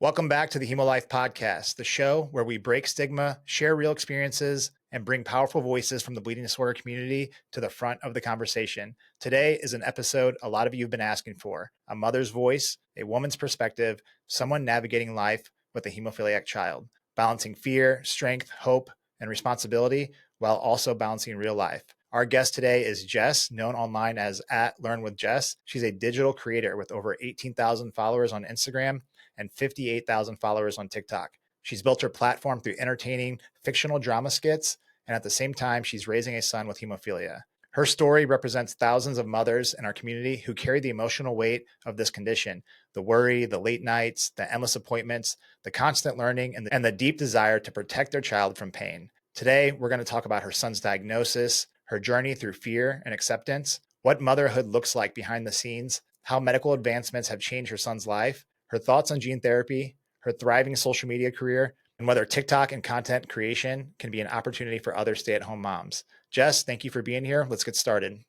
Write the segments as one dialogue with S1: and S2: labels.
S1: Welcome back to the HemoLife podcast, the show where we break stigma, share real experiences, and bring powerful voices from the bleeding disorder community to the front of the conversation. Today is an episode a lot of you have been asking for: a mother's voice, a woman's perspective, someone navigating life with a hemophiliac child, balancing fear, strength, hope, and responsibility while also balancing real life. Our guest today is Jess, known online as @LearnWithJess. She's a digital creator with over 18,000 followers on Instagram and 58,000 followers on TikTok. She's built her platform through entertaining fictional drama skits, and at the same time, she's raising a son with hemophilia. Her story represents thousands of mothers in our community who carry the emotional weight of this condition: the worry, the late nights, the endless appointments, the constant learning, and the deep desire to protect their child from pain. Today, we're going to talk about her son's diagnosis, her journey through fear and acceptance, what motherhood looks like behind the scenes, how medical advancements have changed her son's life, her thoughts on gene therapy, her thriving social media career, and whether TikTok and content creation can be an opportunity for other stay-at-home moms. Jess, thank you for being here. Let's get started.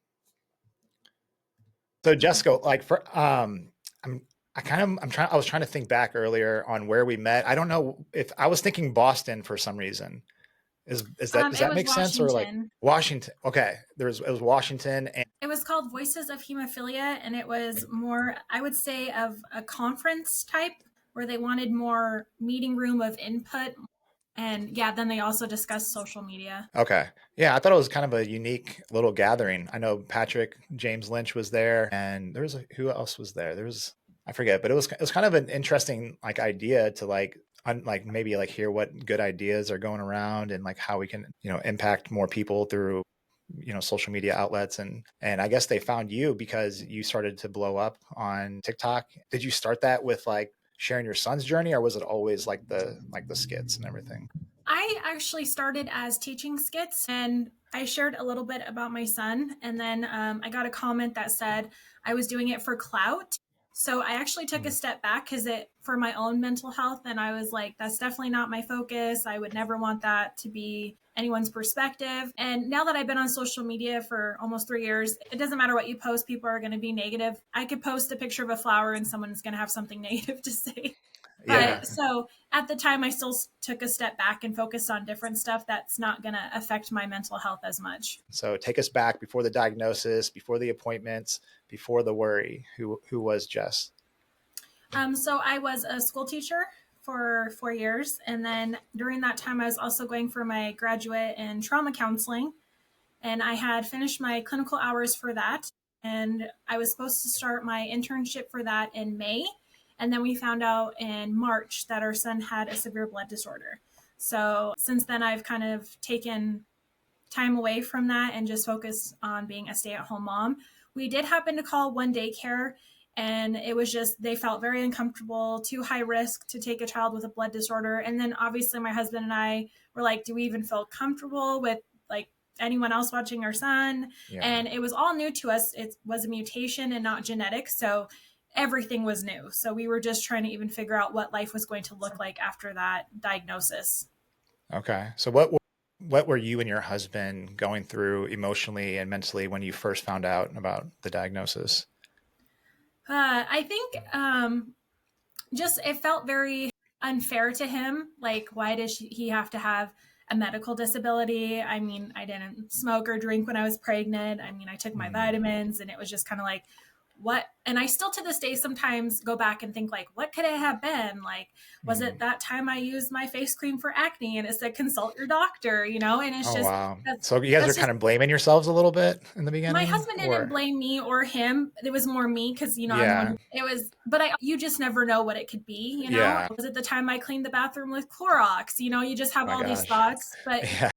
S1: So Jessica, I was trying to think back earlier on where we met. I don't know if I was thinking Boston for some reason. Does that make sense? Or like Washington? Okay, it was Washington, and
S2: it was called Voices of Hemophilia, and it was more, I would say, of a conference type where they wanted more meeting room of input. And yeah, then they also discussed social media.
S1: Okay. Yeah, I thought it was kind of a unique little gathering. I know Patrick James Lynch was there, and who else was there? I forget, but it was kind of an interesting idea to maybe hear what good ideas are going around and how we can impact more people through social media outlets. And I guess they found you because you started to blow up on TikTok. Did you start that with sharing your son's journey, or was it always the skits and everything?
S2: I actually started as teaching skits, and I shared a little bit about my son, and then I got a comment that said I was doing it for clout. So I actually took a step back for my own mental health, and I was like, that's definitely not my focus. I would never want that to be anyone's perspective. And now that I've been on social media for almost 3 years, it doesn't matter what you post, people are going to be negative. I could post a picture of a flower and someone's going to have something negative to say.
S1: Yeah.
S2: But so at the time, I still took a step back and focused on different stuff that's not going to affect my mental health as much.
S1: So take us back before the diagnosis, before the appointments, before the worry. Who was Jess?
S2: So I was a school teacher for 4 years. And then during that time, I was also going for my graduate in trauma counseling. And I had finished my clinical hours for that. And I was supposed to start my internship for that in May. And then we found out in March that our son had a severe blood disorder. So since then, I've kind of taken time away from that and just focused on being a stay-at-home mom. We did happen to call one daycare, and it was just, they felt very uncomfortable, too high risk to take a child with a blood disorder. And then obviously my husband and I were like, do we even feel comfortable with anyone else watching our son? Yeah. And it was all new to us. It was a mutation and not genetic. So everything was new. So we were just trying to even figure out what life was going to look like after that diagnosis.
S1: Okay. So what were you and your husband going through emotionally and mentally when you first found out about the diagnosis?
S2: I think just it felt very unfair to him. Like, why does he have to have a medical disability? I mean, I didn't smoke or drink when I was pregnant. I mean, I took my vitamins, and it was just kind of like, what? And I still to this day sometimes go back and think what could it have been? Was it that time I used my face cream for acne and it said consult your doctor, and it's just,
S1: wow. So you guys are kind of blaming yourselves a little bit in the beginning?
S2: My husband didn't blame me or him. It was more me because,
S1: yeah.
S2: You just never know what it could be,
S1: Yeah.
S2: Was it the time I cleaned the bathroom with Clorox? You just have these thoughts, but yeah.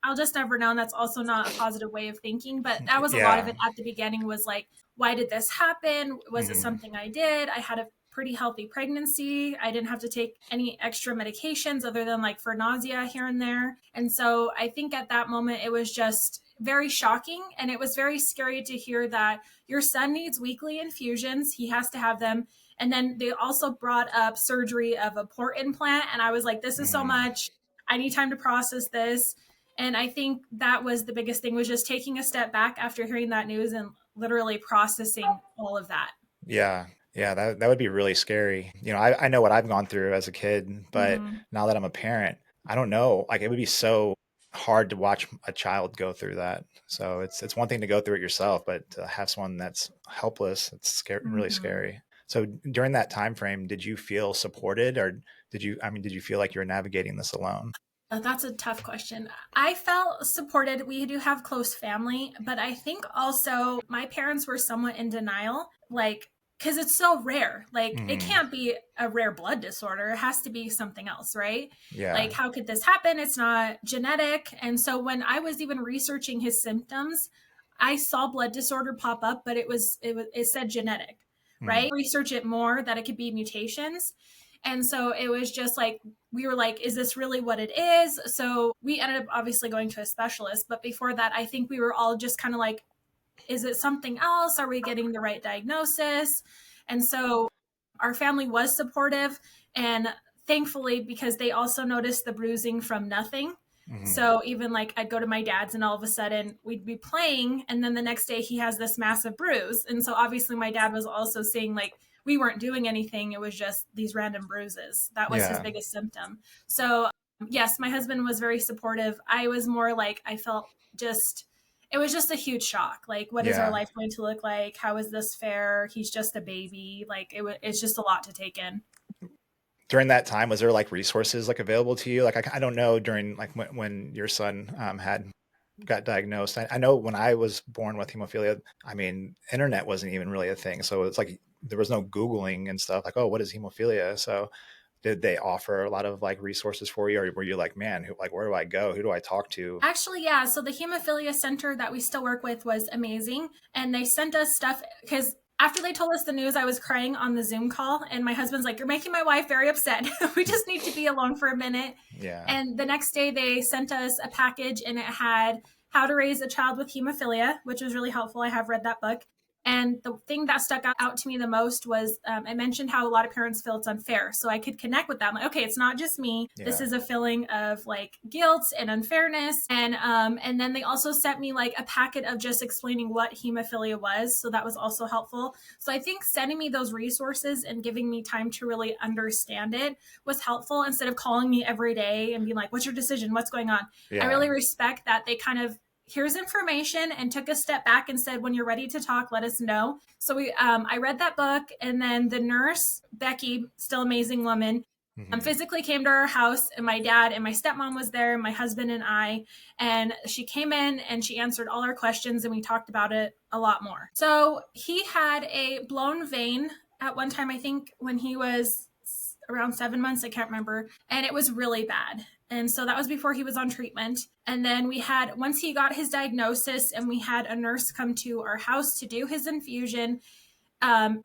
S2: I'll just never know. And that's also not a positive way of thinking. But that was a lot of it at the beginning was why did this happen? Was it something I did? I had a pretty healthy pregnancy. I didn't have to take any extra medications other than for nausea here and there. And so I think at that moment, it was just very shocking. And it was very scary to hear that your son needs weekly infusions. He has to have them. And then they also brought up surgery of a port implant. And I was like, this is so much. I need time to process this. And I think that was the biggest thing, was just taking a step back after hearing that news and literally processing all of that.
S1: Yeah. Yeah, that would be really scary. I know what I've gone through as a kid, but
S2: Hmm.
S1: now that I'm a parent, I don't know. Like it would be so hard to watch a child go through that. So it's one thing to go through it yourself, but to have someone that's helpless, it's scary, really
S2: Hmm.
S1: scary. So during that time frame, did you feel supported, or did you feel like you were navigating this alone?
S2: That's a tough question. I felt supported. We do have close family, but I think also my parents were somewhat in denial, like, because it's so rare. Like, it
S1: Hmm.
S2: can't be a rare blood disorder. It has to be something else, right?
S1: Yeah.
S2: Like, how could this happen? It's not genetic. And so when I was even researching his symptoms, I saw blood disorder pop up, but it said genetic,
S1: Mm.
S2: right? Research it more that it could be mutations. And so it was just like, we were like, is this really what it is? So we ended up obviously going to a specialist. But before that, I think we were all just kind of like, is it something else? Are we getting the right diagnosis? And so our family was supportive. And thankfully, because they also noticed the bruising from nothing.
S1: Hmm.
S2: So even like I'd go to my dad's and all of a sudden we'd be playing and then the next day he has this massive bruise. And so obviously my dad was also seeing like we weren't doing anything. It was just these random bruises. That was his
S1: Yeah.
S2: biggest symptom. So yes, my husband was very supportive. I was more like I felt just it was just a huge shock. Like, what is our
S1: Yeah.
S2: life going to look like? How is this fair? He's just a baby. Like, it's just a lot to take in.
S1: During that time, was there like resources like available to you? Like I don't know during like when your son had got diagnosed. I know when I was born with hemophilia, I mean, internet wasn't even really a thing. So it's like there was no Googling and stuff like, oh, what is hemophilia? So did they offer a lot of like resources for you, or were you like, man, like where do I go? Who do I talk to?
S2: Actually, yeah. So the hemophilia center that we still work with was amazing. And they sent us stuff because after they told us the news, I was crying on the Zoom call. And my husband's like, you're making my wife very upset. We just need to be alone for a minute.
S1: Yeah.
S2: And the next day, they sent us a package and it had How to Raise a Child with Hemophilia, which was really helpful. I have read that book. And the thing that stuck out to me the most was I mentioned how a lot of parents feel it's unfair. So I could connect with them. Like, okay, it's not just me. This
S1: Yeah.
S2: is a feeling of like guilt and unfairness. And then they also sent me like a packet of just explaining what hemophilia was. So that was also helpful. So I think sending me those resources and giving me time to really understand it was helpful instead of calling me every day and being like, what's your decision? What's going on? I
S1: Yeah.
S2: really respect that they kind of here's information and took a step back and said when you're ready to talk let us know. So I read that book and then the nurse Becky, still amazing woman,
S1: Hmm.
S2: physically came to our house and my dad and my stepmom was there, my husband and I, and she came in and she answered all our questions and we talked about it a lot more. So he had a blown vein at one time, I think when he was around 7 months, I can't remember, and it was really bad. And so that was before he was on treatment. And then we had, once he got his diagnosis, and we had a nurse come to our house to do his infusion,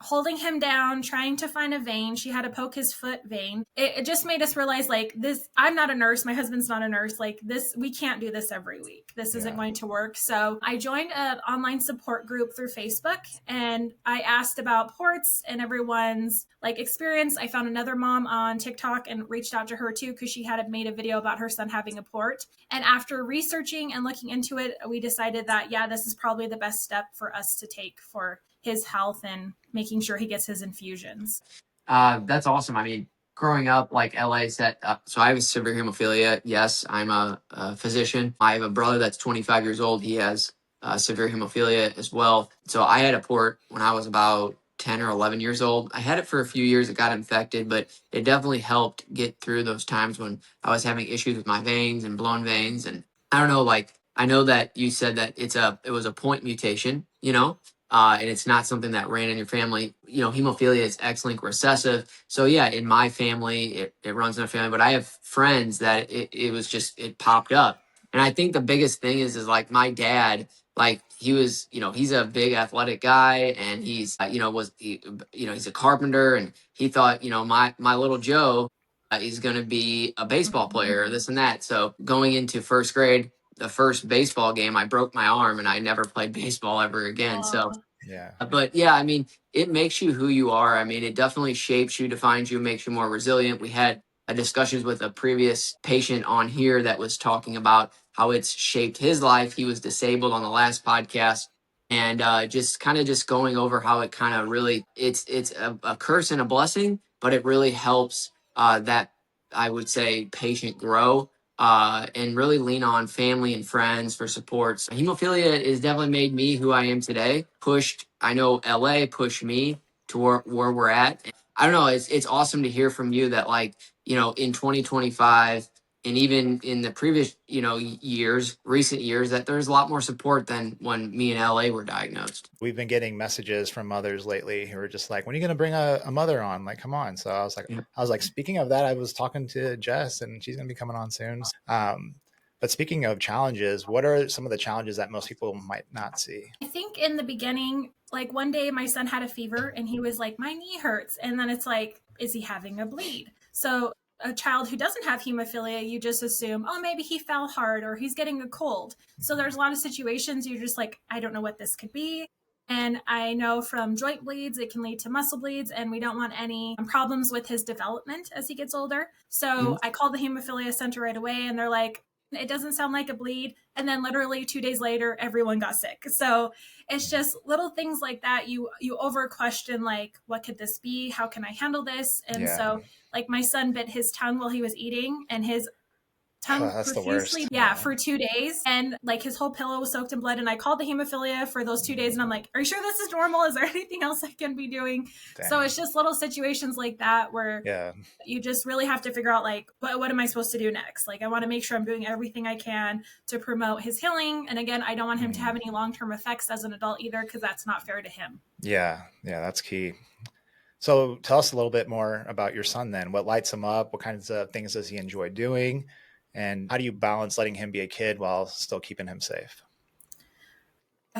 S2: holding him down, trying to find a vein. She had to poke his foot vein. It just made us realize, like, this, I'm not a nurse. My husband's not a nurse. Like, this, we can't do this every week. This isn't
S1: Yeah.
S2: going to work. So I joined an online support group through Facebook and I asked about ports and everyone's like experience. I found another mom on TikTok and reached out to her too because she had made a video about her son having a port. And after researching and looking into it, we decided that, yeah, this is probably the best step for us to take for his health and making sure he gets his infusions.
S3: That's awesome. I mean, growing up, like LA set up, so I have severe hemophilia. Yes, I'm a physician. I have a brother that's 25 years old. He has severe hemophilia as well. So I had a port when I was about 10 or 11 years old. I had it for a few years. It got infected, but it definitely helped get through those times when I was having issues with my veins and blown veins. And I don't know, like, I know that you said that it was a point mutation, and it's not something that ran in your family. Hemophilia is X-linked recessive. So yeah, in my family, it runs in the family, but I have friends that it was just, it popped up. And I think the biggest thing is like my dad, like he was, he's a big athletic guy and he's, he's a carpenter and he thought, my little Joe is going to be a baseball player or this and that. So going into first grade, the first baseball game, I broke my arm and I never played baseball ever again. So,
S2: Oh,
S1: Yeah.
S3: but yeah, I mean, it makes you who you are. I mean, it definitely shapes you, defines you, makes you more resilient. We had discussions with a previous patient on here that was talking about how it's shaped his life. He was disabled on the last podcast. and just kind of just going over how it kind of really it's a curse and a blessing, but it really helps that I would say patient grow and really lean on family and friends for supports. Hemophilia has definitely made me who I am today. Pushed, I know LA pushed me to where we're at. I don't know. It's awesome to hear from you that like in 2025 and even in the previous years, recent years, that there's a lot more support than when me and LA were diagnosed.
S1: We've been getting messages from mothers lately who are just like, when are you going to bring a mother on? Like, come on. So I was like, speaking of that, I was talking to Jess and she's going to be coming on soon. But speaking of challenges, what are some of the challenges that most people might not see?
S2: I think in the beginning, like one day my son had a fever and he was like, my knee hurts. And then it's like, is he having a bleed? So a child who doesn't have hemophilia, you just assume, oh, maybe he fell hard or he's getting a cold. So there's a lot of situations you're just like, I don't know what this could be. And I know from joint bleeds, it can lead to muscle bleeds, and we don't want any problems with his development as he gets older. So I called the hemophilia center right away, and they're like, it doesn't sound like a bleed. And then literally 2 days later, everyone got sick. So it's just little things like that. You over question, like, what could this be? How can I handle this? And so like my son bit his tongue while he was eating, and his tongue
S1: That's the
S2: profusely,
S1: worst.
S2: yeah, for 2 days. And like his whole pillow was soaked in blood. And I called the hemophilia for those 2 days. And I'm like, are you sure this is normal? Is there anything else I can be doing?
S1: Dang.
S2: So it's just little situations like that where you just really have to figure out, like, what am I supposed to do next? Like, I want to make sure I'm doing everything I can to promote his healing. And again, I don't want him to have any long-term effects as an adult either, because that's not fair to him.
S1: Yeah, that's key. So tell us a little bit more about your son then. What lights him up? What kinds of things does he enjoy doing? And how do you balance letting him be a kid while still keeping him safe?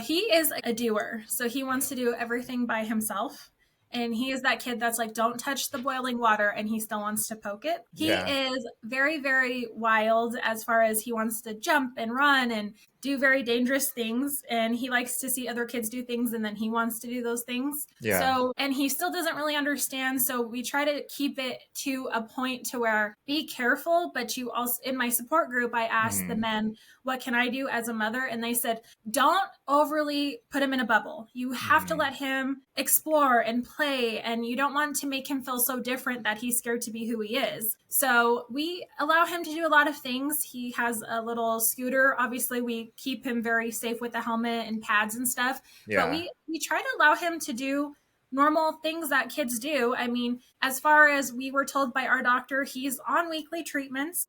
S2: He is a doer. So he wants to do everything by himself. And he is that kid that's like, don't touch the boiling water, and he still wants to poke it. He is very, very wild as far as he wants to jump and run and do very dangerous things. And he likes to see other kids do things, and then he wants to do those things. So, and he still doesn't really understand. So we try to keep it to a point to where be careful, but you also, in my support group, I asked the men, what can I do as a mother? And they said, don't overly put him in a bubble. You have to let him explore and play, and you don't want to make him feel so different that he's scared to be who he is. So we allow him to do a lot of things. He has a little scooter. Obviously, we keep him very safe with the helmet and pads and stuff. But we try to allow him to do normal things that kids do. I mean, as far as we were told by our doctor, he's on weekly treatments.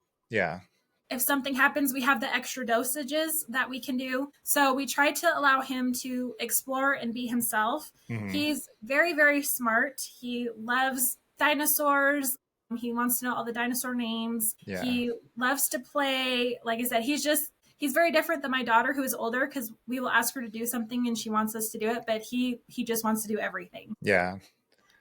S2: If something happens, we have the extra dosages that we can do. So we try to allow him to explore and be himself. He's very, very smart. He loves dinosaurs. He wants to know all the dinosaur names. He loves to play. Like I said, he's very different than my daughter, who is older, because we will ask her to do something and she wants us to do it, but he just wants to do everything.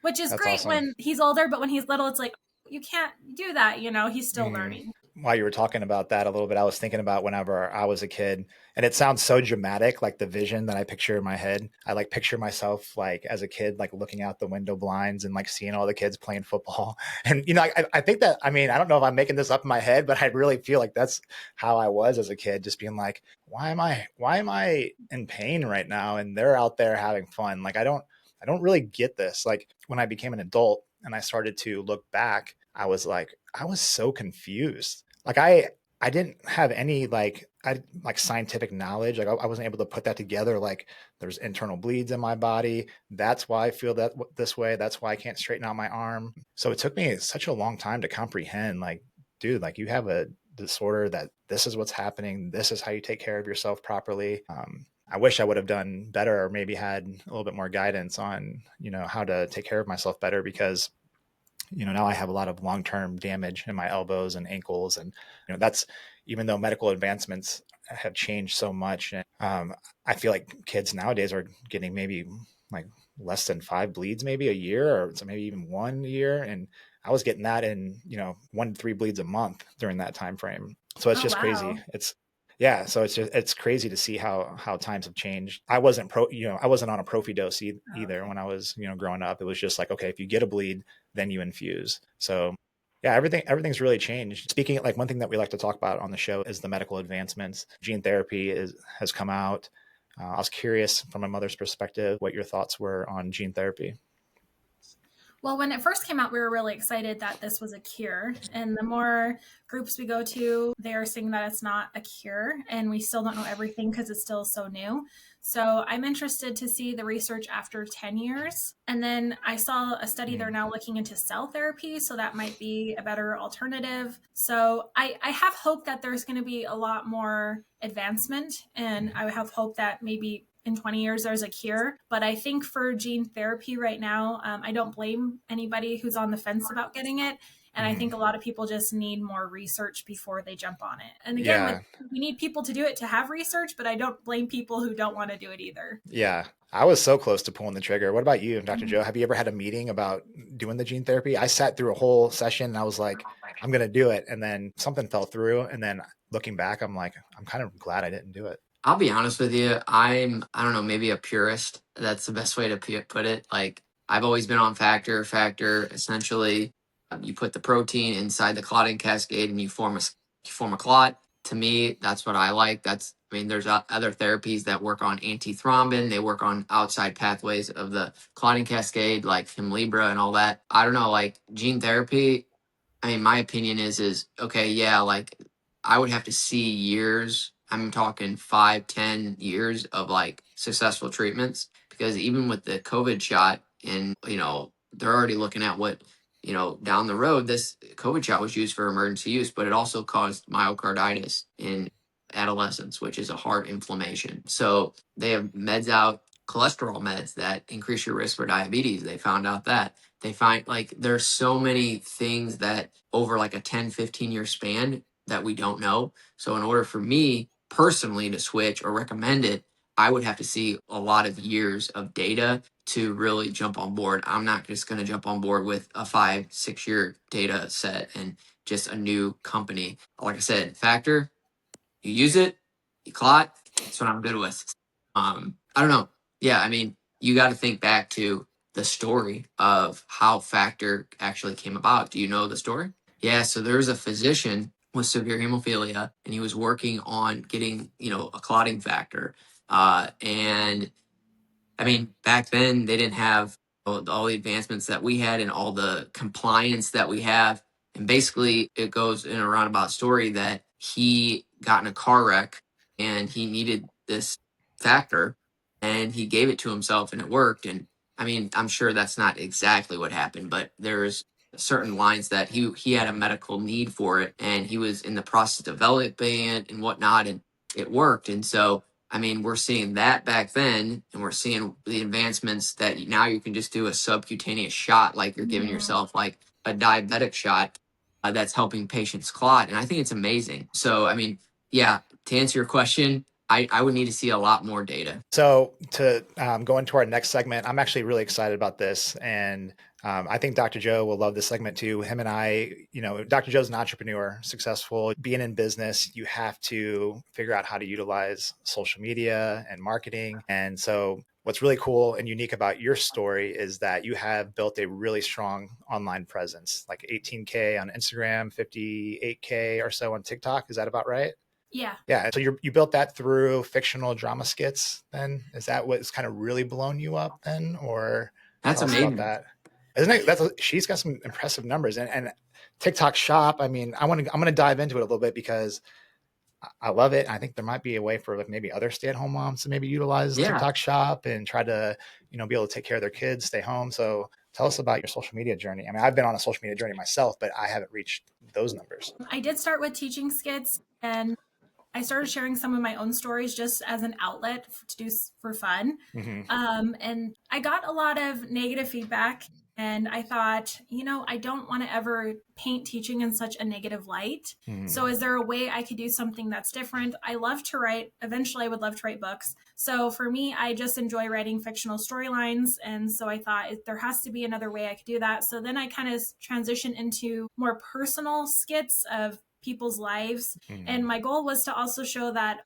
S2: Which is great when he's older, but when he's little, it's like, you can't do that. He's still learning.
S1: While you were talking about that a little bit, I was thinking about whenever I was a kid, and it sounds so dramatic, like the vision that I picture in my head. I like picture myself like as a kid, like looking out the window blinds and like seeing all the kids playing football. And, I think that, I mean, I don't know if I'm making this up in my head, but I really feel like that's how I was as a kid, just being like, why am I in pain right now? And they're out there having fun. Like, I don't really get this. Like when I became an adult and I started to look back, I was so confused. Like I didn't have any like scientific knowledge. Like I wasn't able to put that together. Like there's internal bleeds in my body. That's why I feel that this way. That's why I can't straighten out my arm. So it took me such a long time to comprehend, like, dude, like you have a disorder, that this is what's happening. This is how you take care of yourself properly. I wish I would have done better, or maybe had a little bit more guidance on, how to take care of myself better, because now I have a lot of long-term damage in my elbows and ankles. And, that's, even though medical advancements have changed so much, I feel like kids nowadays are getting maybe like less than 5 bleeds, maybe a year, or so maybe even 1 year. And I was getting that in, 1 to 3 bleeds a month during that time frame. So it's just crazy. So it's crazy to see how times have changed. I wasn't on a prophy dose either when I was, growing up. It was just like, okay, if you get a bleed, then you infuse. So yeah, everything's really changed. Speaking, like, one thing that we like to talk about on the show is the medical advancements. Gene therapy has come out. I was curious from my mother's perspective what your thoughts were on gene therapy.
S2: Well, when it first came out, we were really excited that this was a cure. And the more groups we go to, they are saying that it's not a cure. And we still don't know everything because it's still so new. So I'm interested to see the research after 10 years. And then I saw a study they're now looking into cell therapy. So that might be a better alternative. So I have hope that there's going to be a lot more advancement. And I have hope that maybe in 20 years there's a cure. But I think for gene therapy right now, I don't blame anybody who's on the fence about getting it. And I think a lot of people just need more research before they jump on it. And again, we need people to do it to have research, but I don't blame people who don't want to do it either.
S1: Yeah. I was so close to pulling the trigger. What about you, Dr. Joe? Have you ever had a meeting about doing the gene therapy? I sat through a whole session and I was like, I'm going to do it. And then something fell through. And then looking back, I'm like, I'm kind of glad I didn't do it.
S3: I'll be honest with you. I don't know, maybe a purist. That's the best way to put it. Like, I've always been on factor. Essentially, you put the protein inside the clotting cascade and you form a clot. To me, that's what I like. There's other therapies that work on antithrombin. They work on outside pathways of the clotting cascade, like Hemlibra and all that. I don't know, like gene therapy. My opinion is okay. Yeah, like I would have to see years. I'm talking 5-10 years of like successful treatments, because even with the COVID shot, and they're already looking at what, down the road, this COVID shot was used for emergency use, but it also caused myocarditis in adolescents, which is a heart inflammation. So they have meds out, cholesterol meds that increase your risk for diabetes. They found out that. They find like there's so many things that over like a 10-15 year span that we don't know. So in order for me personally to switch or recommend it, I would have to see a lot of years of data to really jump on board. I'm not just going to jump on board with a 5-6 year data set and just a new company. Like I said, factor, you use it, you clot. That's what I'm good with. I don't know. Yeah, you got to think back to the story of how factor actually came about. Do you know the story? Yeah, so there's a physician with severe hemophilia, and he was working on getting, a clotting factor. And back then they didn't have all the advancements that we had and all the compliance that we have. And basically, it goes in a roundabout story that he got in a car wreck and he needed this factor, and he gave it to himself and it worked. And I'm sure that's not exactly what happened, but there's certain lines that he had a medical need for it, and he was in the process of developing it and whatnot, and it worked. And so we're seeing that back then, and we're seeing the advancements that now you can just do a subcutaneous shot, like you're giving yourself like a diabetic shot that's helping patients clot. And I think it's amazing. So, yeah, to answer your question, I would need to see a lot more data.
S1: So to go into our next segment, I'm actually really excited about this. And I think Dr. Joe will love this segment too. Him and I, Dr. Joe's an entrepreneur, successful. Being in business, you have to figure out how to utilize social media and marketing. And so what's really cool and unique about your story is that you have built a really strong online presence, like 18K on Instagram, 58K or so on TikTok. Is that about right?
S2: Yeah.
S1: Yeah. So you built that through fictional drama skits then? Is that what's kind of really blown you up then? Or
S3: that's amazing.
S1: About that. Isn't it? She's got some impressive numbers, and TikTok Shop. I'm going to dive into it a little bit because I love it. I think there might be a way for like maybe other stay-at-home moms to maybe utilize TikTok Shop and try to, be able to take care of their kids, stay home. So tell us about your social media journey. I've been on a social media journey myself, but I haven't reached those numbers.
S2: I did start with teaching skits, and I started sharing some of my own stories just as an outlet to do for fun. And I got a lot of negative feedback, and I thought, I don't want to ever paint teaching in such a negative light. So is there a way I could do something that's different? I love to write. Eventually I would love to write books. So for me, I just enjoy writing fictional storylines. And so I thought there has to be another way I could do that. So then I kind of transitioned into more personal skits of people's lives. And my goal was to also show that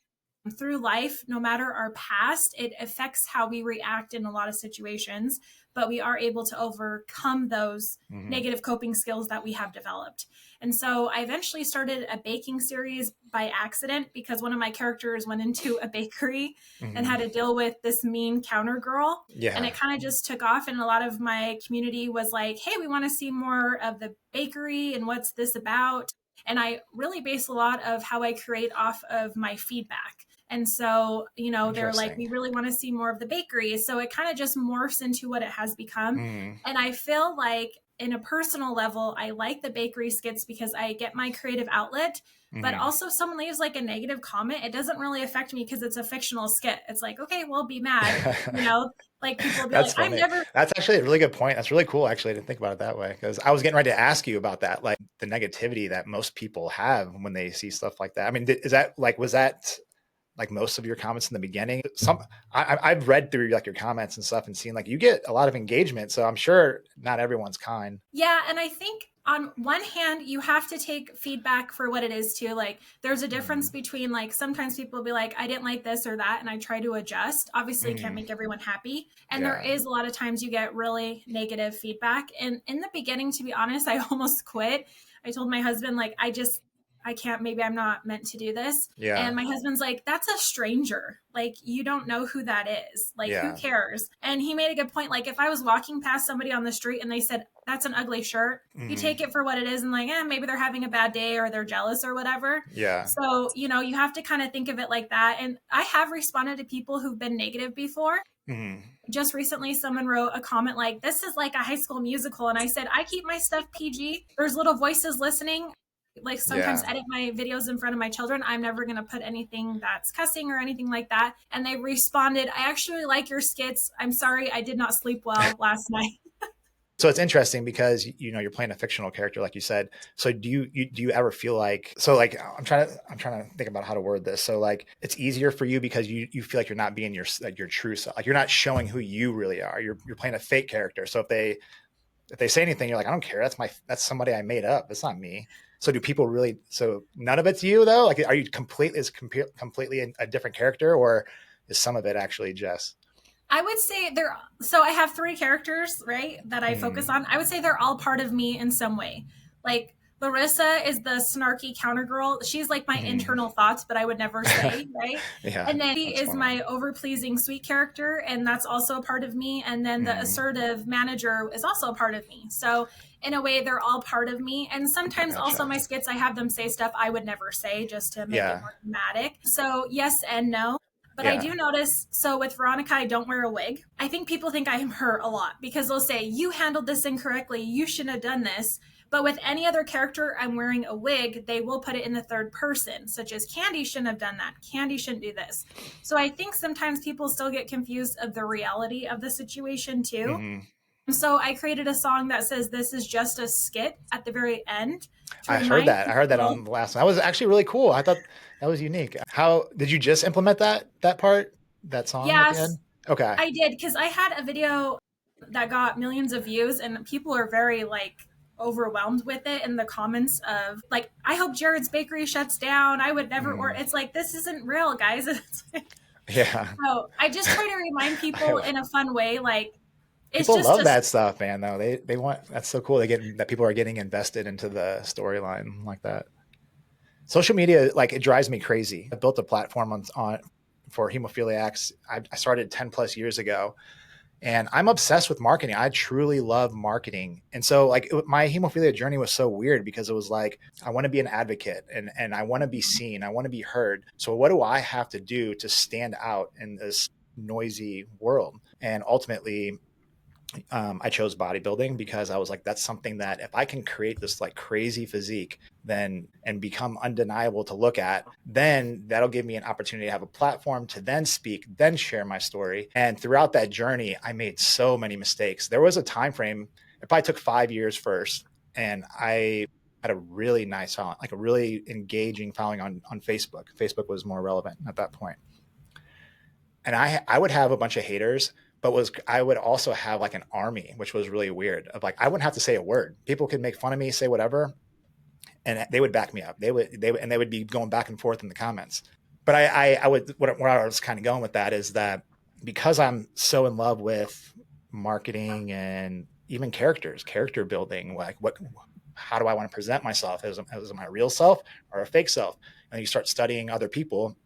S2: through life, no matter our past, it affects how we react in a lot of situations, but we are able to overcome those negative coping skills that we have developed. And so I eventually started a baking series by accident because one of my characters went into a bakery and had to deal with this mean counter girl.
S1: Yeah.
S2: And it kind of just took off. And a lot of my community was like, hey, we want to see more of the bakery and what's this about? And I really base a lot of how I create off of my feedback. And so, you know, they're like, we really want to see more of the bakery. So it kind of just morphs into what it has become. And I feel like in a personal level, I like the bakery skits because I get my creative outlet. But also if someone leaves like a negative comment, it doesn't really affect me because it's a fictional skit. It's like, okay, well, be mad, you know, like people will be
S1: That's
S2: like,
S1: funny.
S2: I'm never.
S1: That's actually a really good point. That's really cool. Actually, I didn't think about it that way because I was getting ready to ask you about that, like the negativity that most people have when they see stuff like that. I mean, is that like, was that like most of your comments in the beginning? I've read through like your comments and stuff and seen like you get a lot of engagement. So I'm sure not everyone's kind.
S2: Yeah. And I think on one hand, you have to take feedback for what it is too. Like there's a difference between like, sometimes people will be like, I didn't like this or that. And I try to adjust. Obviously can't make everyone happy. And there is a lot of times you get really negative feedback. And in the beginning, to be honest, I almost quit. I told my husband, like, I can't, maybe I'm not meant to do this.
S1: Yeah.
S2: And my husband's like, that's a stranger. Like, you don't know who that is. Like, who cares? And he made a good point. Like, if I was walking past somebody on the street and they said, that's an ugly shirt, you take it for what it is and like, maybe they're having a bad day or they're jealous or whatever.
S1: Yeah.
S2: So, you know, you have to kind of think of it like that. And I have responded to people who've been negative before. Just recently, someone wrote a comment like, this is like a High School Musical. And I said, I keep my stuff PG. There's little voices listening. Like sometimes edit my videos in front of my children. I'm never going to put anything that's cussing or anything like that. And they responded, I actually like your skits. I'm sorry, I did not sleep well last night.
S1: So it's interesting because, you know, you're playing a fictional character, like you said. So do you ever feel like, so like, I'm trying to think about how to word this. So like, it's easier for you because you feel like you're not being your true self. Like you're not showing who you really are. You're playing a fake character. So if they say anything, you're like, I don't care. That's somebody I made up. It's not me. So do people really, so none of it's you though? Like, are you completely a different character, or is some of it actually Jess?
S2: I would say so I have 3 characters, right, that I focus on. I would say they're all part of me in some way. Like Larissa is the snarky counter girl. She's like my internal thoughts, but I would never say, right? And then she is my over-pleasing sweet character, and that's also a part of me. And then the assertive manager is also a part of me. So in a way, they're all part of me. And sometimes also my skits, I have them say stuff I would never say just to make it more dramatic. So yes and no. But I do notice, so with Veronica, I don't wear a wig. I think people think I am her a lot because they'll say, you handled this incorrectly. You shouldn't have done this. But with any other character, I'm wearing a wig. They will put it in the third person, such as Candy shouldn't have done that. Candy shouldn't do this. So I think sometimes people still get confused of the reality of the situation too. So I created a song that says, this is just a skit at the very end.
S1: I heard that on the last one. That was actually really cool. I thought that was unique. How did you just implement that song?
S2: Yes,
S1: okay.
S2: I did, because I had a video that got millions of views and people are very like overwhelmed with it in the comments of like, I hope Jared's bakery shuts down. I would never, or it's like, this isn't real, guys. It's like, so I just try to remind people in a fun way, like,
S1: people love that stuff, man. Though they want, that's so cool. That people are getting invested into the storyline like that. Social media, like, it drives me crazy. I built a platform for hemophiliacs. I started 10 plus years ago, and I'm obsessed with marketing. I truly love marketing. And so like my hemophilia journey was so weird because it was like, I want to be an advocate and I want to be seen. I want to be heard. So what do I have to do to stand out in this noisy world? And ultimately, I chose bodybuilding because I was like, that's something that if I can create this like crazy physique and become undeniable to look at, then that'll give me an opportunity to have a platform to then speak, then share my story. And throughout that journey, I made so many mistakes. There was a time frame, it probably took 5 years first. And I had a really nice following, like a really engaging following on Facebook. Facebook was more relevant at that point. And I would have a bunch of haters, but I would also have like an army, which was really weird. Of like, I wouldn't have to say a word. People could make fun of me, say whatever, and they would back me up. They would be going back and forth in the comments. but I would, where I was kind of going with that is that because I'm so in love with marketing and even character building, like how do I want to present myself as my real self or a fake self? And you start studying other people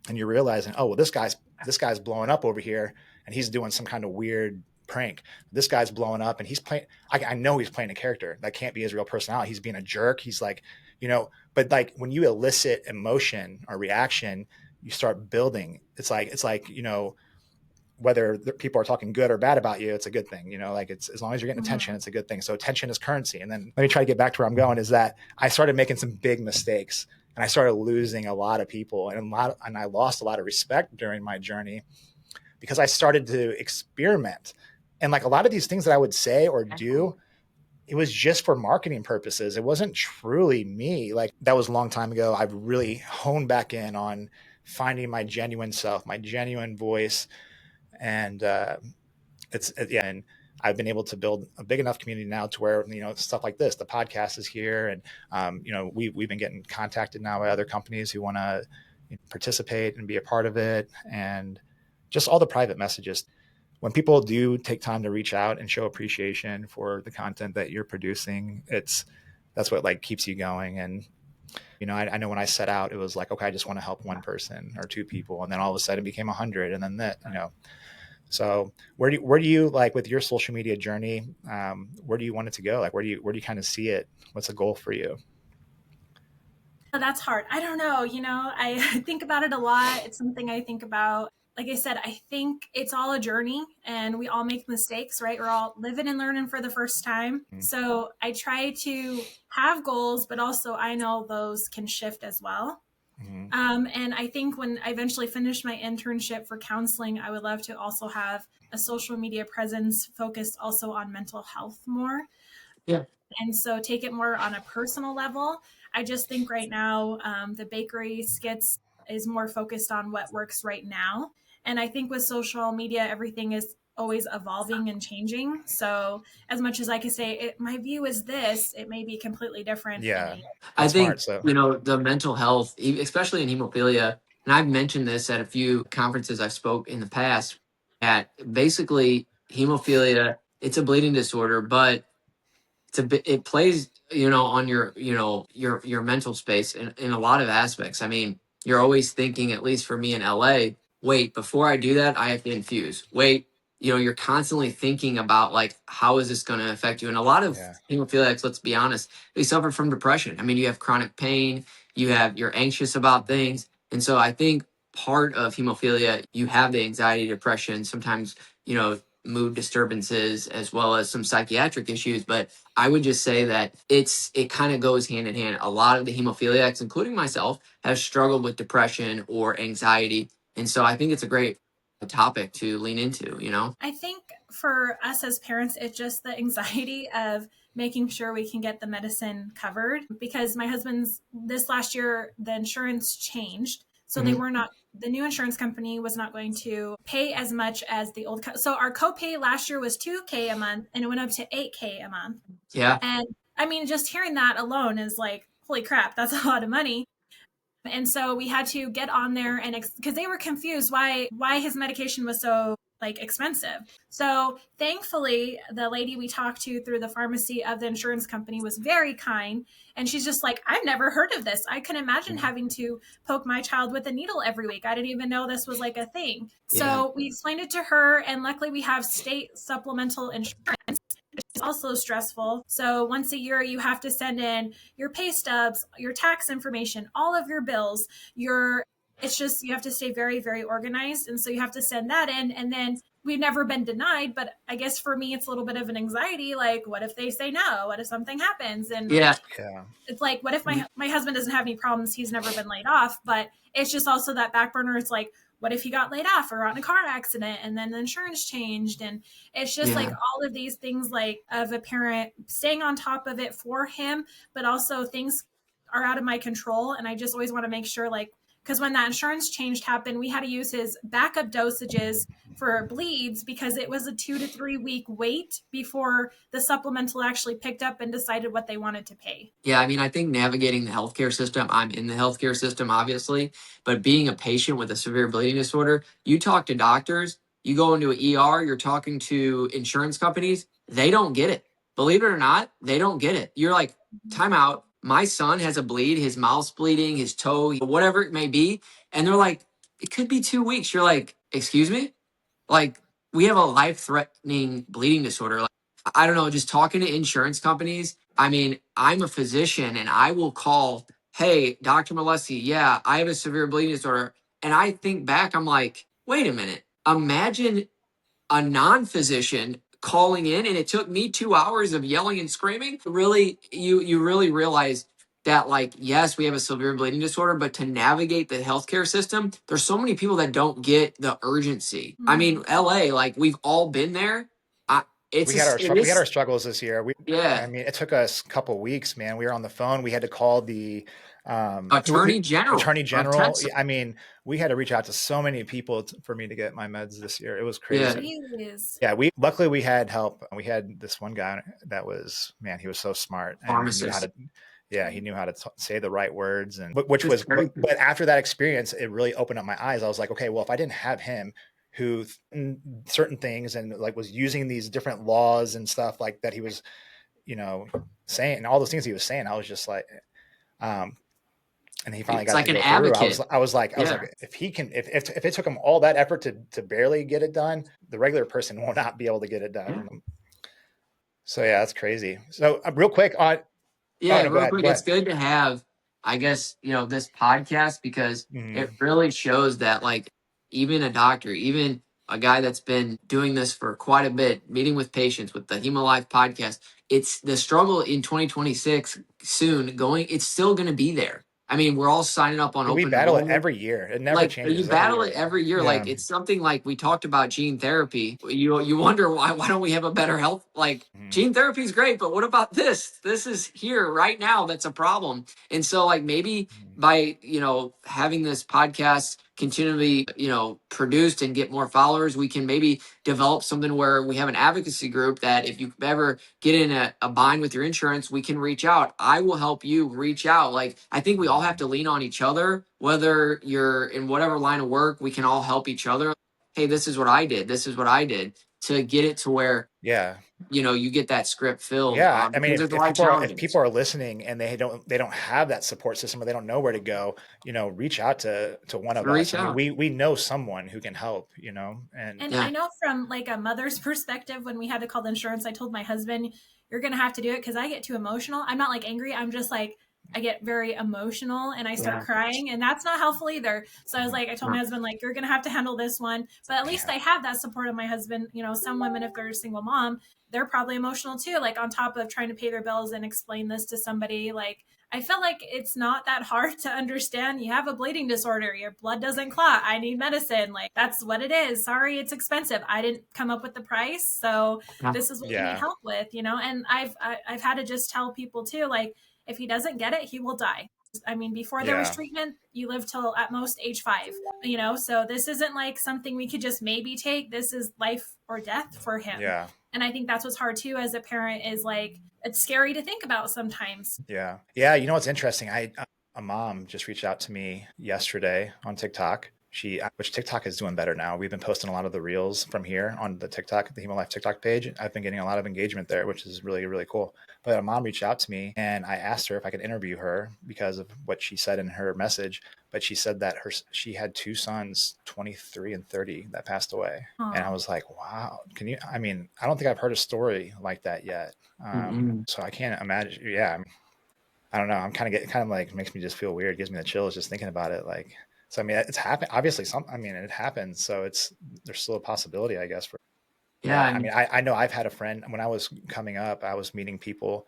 S1: and you're realizing, oh, well, this guy's blowing up over here and he's doing some kind of weird prank. This guy's blowing up and he's playing, I know he's playing a character. That can't be his real personality. He's being a jerk. He's like, but like when you elicit emotion or reaction, you start building. It's like, whether people are talking good or bad about you, it's a good thing. Like it's, as long as you're getting attention, it's a good thing. So attention is currency. And then let me try to get back to where I'm going, is that I started making some big mistakes and I started losing a lot of people and I lost a lot of respect during my journey because I started to experiment. And like a lot of these things that I would say or do, it was just for marketing purposes. It wasn't truly me. Like that was a long time ago. I've really honed back in on finding my genuine self, my genuine voice. And and I've been able to build a big enough community now to where, stuff like this, the podcast is here. And, we've been getting contacted now by other companies who want to participate and be a part of it. And just all the private messages. When people do take time to reach out and show appreciation for the content that you're producing, that's what like keeps you going. And, I know when I set out, it was like, okay, I just want to help one person or two people. And then all of a sudden it became 100. And then so where do you like with your social media journey, where do you want it to go? Like, where do you kind of see it? What's a goal for you?
S2: That's hard. I don't know. I think about it a lot. It's something I think about. Like I said, I think it's all a journey and we all make mistakes, right? We're all living and learning for the first time. Mm-hmm. So I try to have goals, but also I know those can shift as well. Mm-hmm. And I think when I eventually finish my internship for counseling, I would love to also have a social media presence focused also on mental health more.
S3: Yeah.
S2: And so take it more on a personal level. I just think right now, the bakery skits is more focused on what works right now. And I think with social media, everything is always evolving and changing. So as much as I could say, my view is this, it may be completely different.
S1: Yeah.
S3: I think, the mental health, especially in hemophilia, and I've mentioned this at a few conferences I've spoke in the past, that basically hemophilia, it's a bleeding disorder, but it plays, on your mental space in a lot of aspects. I mean, you're always thinking, at least for me in LA, wait, before I do that, I have to infuse. Wait, you're constantly thinking about like, how is this going to affect you? And a lot of hemophiliacs, let's be honest, they suffer from depression. I mean, you have chronic pain, you're anxious about things. And so I think part of hemophilia, you have the anxiety, depression, sometimes, mood disturbances, as well as some psychiatric issues. But I would just say that it kind of goes hand in hand. A lot of the hemophiliacs, including myself, have struggled with depression or anxiety. And so I think it's a great topic to lean into,
S2: I think for us as parents, it's just the anxiety of making sure we can get the medicine covered, because my husband's this last year, the insurance changed. So they were not, the new insurance company was not going to pay as much as the old. So our copay last year was $2,000 a month and it went up to $8,000 a month.
S3: Yeah.
S2: And I mean, just hearing that alone is like, holy crap, that's a lot of money. And so we had to get on there and because they were confused why his medication was so like expensive. So thankfully, the lady we talked to through the pharmacy of the insurance company was very kind. And she's just like, I've never heard of this. I couldn't imagine having to poke my child with a needle every week. I didn't even know this was like a thing. Yeah. So we explained it to her. And luckily we have state supplemental insurance. It's also stressful. So once a year, you have to send in your pay stubs, your tax information, all of your bills, it's just, you have to stay very, very organized. And so you have to send that in. And then we've never been denied, but I guess for me, it's a little bit of an anxiety. Like, what if they say no? What if something happens? And it's like, what if my husband doesn't have any problems? He's never been laid off, but it's just also that back burner. It's like, what if he got laid off or got in a car accident and then the insurance changed? And it's just like all of these things, like of a parent staying on top of it for him, but also things are out of my control. And I just always want to make sure like because when that insurance change happened, we had to use his backup dosages for bleeds because it was a 2 to 3 week wait before the supplemental actually picked up and decided what they wanted to pay.
S3: Yeah, I mean, I think navigating the healthcare system, I'm in the healthcare system, obviously, but being a patient with a severe bleeding disorder, you talk to doctors, you go into an ER, you're talking to insurance companies, they don't get it. Believe it or not, they don't get it. You're like, time out. My son has a bleed, his mouth's bleeding, his toe, whatever it may be. And they're like, it could be 2 weeks. You're like, excuse me? Like, we have a life threatening bleeding disorder. Like, I don't know, just talking to insurance companies. I mean, I'm a physician and I will call, hey, Dr. Molesky, yeah, I have a severe bleeding disorder. And I think back, I'm like, wait a minute. Imagine a non-physician calling in, and it took me 2 hours of yelling and screaming. Really, you really realize that, like, yes, we have a severe bleeding disorder, but to navigate the healthcare system, there's so many people that don't get the urgency. I mean, LA, like, we've all been there.
S1: We had our struggles this year.
S3: Yeah.
S1: I mean, it took us a couple of weeks, man. We were on the phone. We had to call the
S3: Attorney General.
S1: I mean, we had to reach out to so many people for me to get my meds this year. It was crazy.
S2: Yeah.
S1: Luckily we had help. We had this one guy that was, man, he was so smart.
S3: Pharmacist.
S1: He knew how to say the right words, and but after that experience, it really opened up my eyes. I was like, okay, well, if I didn't have him, who certain things and like was using these different laws and stuff like that, he was, saying all those things he was saying, I was just like, and he finally got
S3: like
S1: to go
S3: an
S1: through.
S3: advocate.
S1: I was like, if he can, if it took him all that effort to barely get it done, the regular person will not be able to get it done. Yeah. So yeah, that's crazy. So real quick on.
S3: Real quick, it's good to have, I guess, this podcast because it really shows that, like, even a doctor, even a guy that's been doing this for quite a bit, meeting with patients with the Hemolife podcast, it's the struggle in 2026 soon going, it's still going to be there. I mean, we're all signing up on open
S1: enrollment. We battle it every year. It never changes.
S3: You battle it every year. Yeah. Like, it's something like we talked about gene therapy. You wonder why don't we have a better health? Like, gene therapy is great, but what about this? This is here right now. That's a problem. And so, like, maybe by, having this podcast continually, produced and get more followers, we can maybe develop something where we have an advocacy group that if you ever get in a bind with your insurance, we can reach out. I will help you reach out. Like, I think we all have to lean on each other, whether you're in whatever line of work, we can all help each other. Hey, this is what I did. This is what I did to get it to where, you get that script filled.
S1: Yeah. I mean, if people are listening and they don't have that support system or they don't know where to go, reach out to one of us. I mean, we know someone who can help, and
S2: I know from like a mother's perspective, when we had to call the insurance, I told my husband, you're going to have to do it because I get too emotional. I'm not like angry. I'm just like, I get very emotional and I start crying, and that's not helpful either. So I was like, I told my husband, like, you're going to have to handle this one, but at least I have that support of my husband. Some women, if they're a single mom, they're probably emotional too. Like, on top of trying to pay their bills and explain this to somebody, like, I feel like it's not that hard to understand. You have a bleeding disorder. Your blood doesn't clot. I need medicine. Like, that's what it is. Sorry, it's expensive. I didn't come up with the price. So this is what you need help with, and I've had to just tell people too, like, if he doesn't get it, he will die. I mean, before there was treatment, you live till at most age 5, so this isn't like something we could just maybe take. This is life or death for him. Yeah. And I think that's what's hard too, as a parent, is like, it's scary to think about sometimes.
S1: Yeah. Yeah. What's interesting? A mom just reached out to me yesterday on TikTok. Which TikTok is doing better now. We've been posting a lot of the reels from here on the Hemolife TikTok page. I've been getting a lot of engagement there, which is really, really cool. But a mom reached out to me and I asked her if I could interview her because of what she said in her message. But she said that she had 2 sons, 23 and 30, that passed away. Aww. And I was like, wow, I don't think I've heard a story like that yet. So I can't imagine. Yeah. I don't know. I'm kind of like, makes me just feel weird. It gives me the chills just thinking about it. Like, so, I mean, it's happened. Obviously, it happens. So there's still a possibility, I guess. I know I've had a friend when I was coming up, I was meeting people.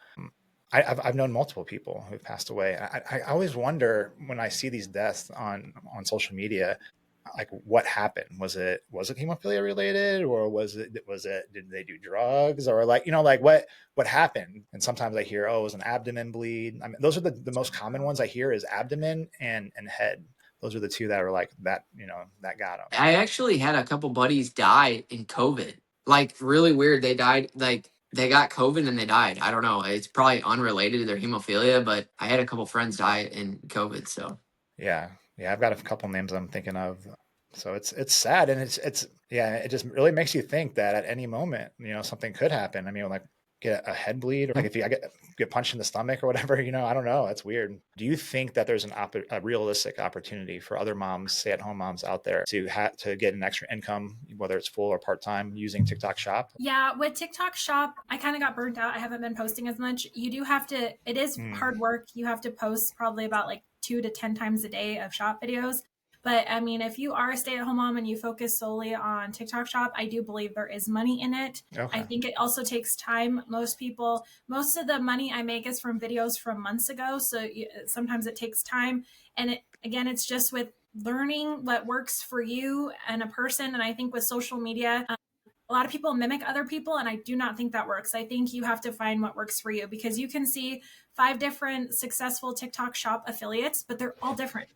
S1: I've known multiple people who've passed away. I always wonder when I see these deaths on social media, like, what happened? Was it hemophilia related, or did they do drugs, or like, what happened? And sometimes I hear, it was an abdomen bleed. I mean, those are the most common ones I hear is abdomen and head. those are the two that were like that, that got them.
S3: I actually had a couple buddies die in COVID. Like really weird. They died like they got COVID and they died. I don't know. It's probably unrelated to their hemophilia, but I had a couple friends die in COVID. So
S1: Yeah. I've got a couple names I'm thinking of. So it's sad, and it just really makes you think that at any moment, something could happen. I mean, like get a head bleed, or like if you get punched in the stomach or whatever, I don't know. That's weird. Do you think that there's a realistic opportunity for other moms, stay-at-home moms out there to get an extra income, whether it's full or part-time, using TikTok Shop?
S2: Yeah, with TikTok Shop, I kind of got burnt out. I haven't been posting as much. You do have to, it is hard work. You have to post probably about like 2 to 10 times a day of shop videos. But I mean, if you are a stay-at-home mom and you focus solely on TikTok Shop, I do believe there is money in it. Okay. I think it also takes time. Most of the money I make is from videos from months ago. So sometimes it takes time. And it's just with learning what works for you and a person. And I think with social media, a lot of people mimic other people, and I do not think that works. I think you have to find what works for you, because you can see 5 different successful TikTok Shop affiliates, but they're all different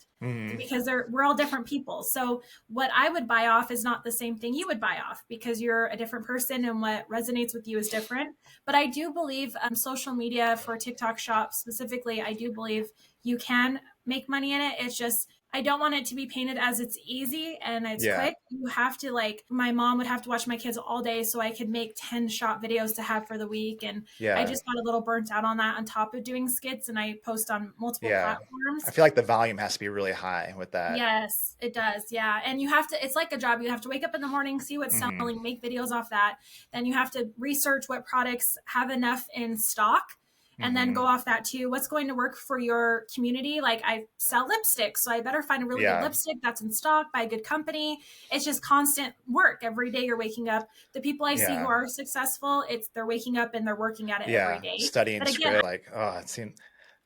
S2: because we're all different people. So what I would buy off is not the same thing you would buy off, because you're a different person and what resonates with you is different. But I do believe social media for TikTok Shop specifically, I do believe you can make money in it. It's just, I don't want it to be painted as it's easy and it's quick. You have to, like, my mom would have to watch my kids all day so I could make 10 shop videos to have for the week. And I just got a little burnt out on that, on top of doing skits, and I post on multiple platforms.
S1: I feel like the volume has to be really high with that.
S2: Yes, it does. Yeah. And you have to, it's like a job. You have to wake up in the morning, see what's selling, make videos off that. Then you have to research what products have enough in stock. And then go off that too. What's going to work for your community? Like, I sell lipstick, so I better find a really good lipstick that's in stock by a good company. It's just constant work. Every day you're waking up. The people I see who are successful, they're waking up and they're working at it every day.
S1: Studying script. Like, it seemed,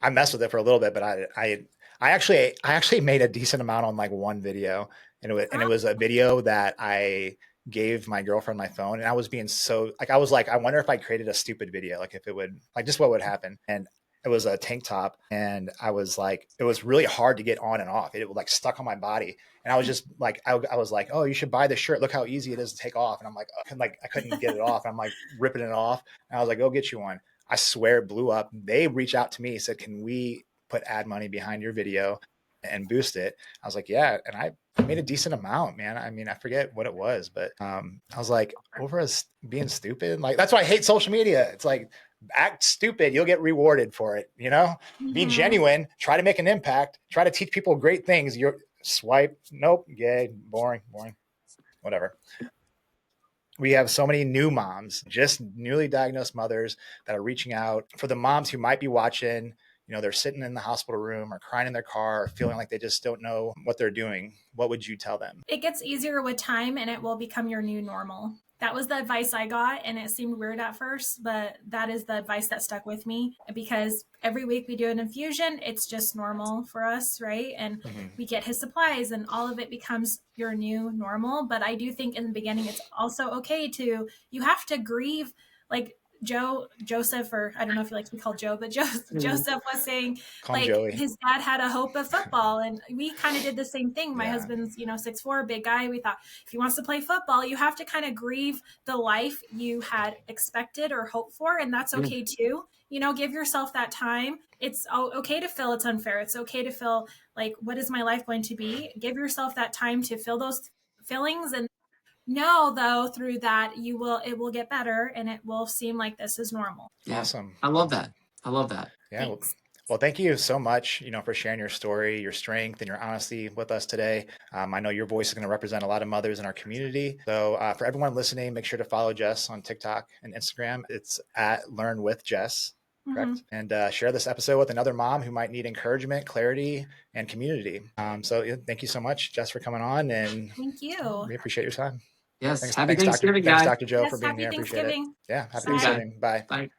S1: I messed with it for a little bit, but I actually made a decent amount on like one video, and it was a video that I gave my girlfriend my phone, and I was being so like, I was like, I wonder if I created a stupid video, like if it would, like, just what would happen. And it was a tank top, and I was like, it was really hard to get on and off. It was like stuck on my body, and I was just like, I was like, oh, you should buy this shirt. Look how easy it is to take off. And I'm like, I couldn't get it off. I'm like ripping it off, and I was like, go get you one. I swear it blew up. They reached out to me, said, can we put ad money behind your video and boost it? I was like, yeah. And I made a decent amount, man. I mean, I forget what it was, but I was like, over us being stupid. Like, that's why I hate social media. It's like, act stupid, you'll get rewarded for it. Be genuine, try to make an impact, try to teach people great things. You're swipe, nope, yay, boring, whatever. We have so many new moms, just newly diagnosed mothers, that are reaching out. For the moms who might be watching, they're sitting in the hospital room or crying in their car, or feeling like they just don't know what they're doing, what would you tell them?
S2: It gets easier with time, and it will become your new normal. That was the advice I got, and it seemed weird at first, but that is the advice that stuck with me, because every week we do an infusion. It's just normal for us, right? And we get his supplies, and all of it becomes your new normal. But I do think in the beginning, it's also okay you have to grieve. Like Joseph, or I don't know if he likes to be called Joe, but Joseph was saying, like, his dad had a hope of football, and we kind of did the same thing. My husband's 6'4", big guy. We thought, if he wants to play football, you have to kind of grieve the life you had expected or hoped for, and that's okay too. Give yourself that time. It's okay to feel it's unfair. It's okay to feel like, what is my life going to be? Give yourself that time to feel those feelings, and know, though, through that it will get better, and it will seem like this is normal.
S1: Awesome.
S3: I love that.
S1: Yeah. Well, thank you so much, for sharing your story, your strength, and your honesty with us today. I know your voice is going to represent a lot of mothers in our community. So for everyone listening, make sure to follow Jess on TikTok and Instagram. It's at Learn with Jess. Correct. And share this episode with another mom who might need encouragement, clarity, and community. So thank you so much, Jess, for coming on. And
S2: thank you.
S1: We appreciate your time.
S3: Yes. Happy Thanksgiving,
S1: Thanks, Dr. Joe, for being here.
S2: Appreciate it.
S1: Yeah. Happy Thanksgiving. Bye.
S3: Bye.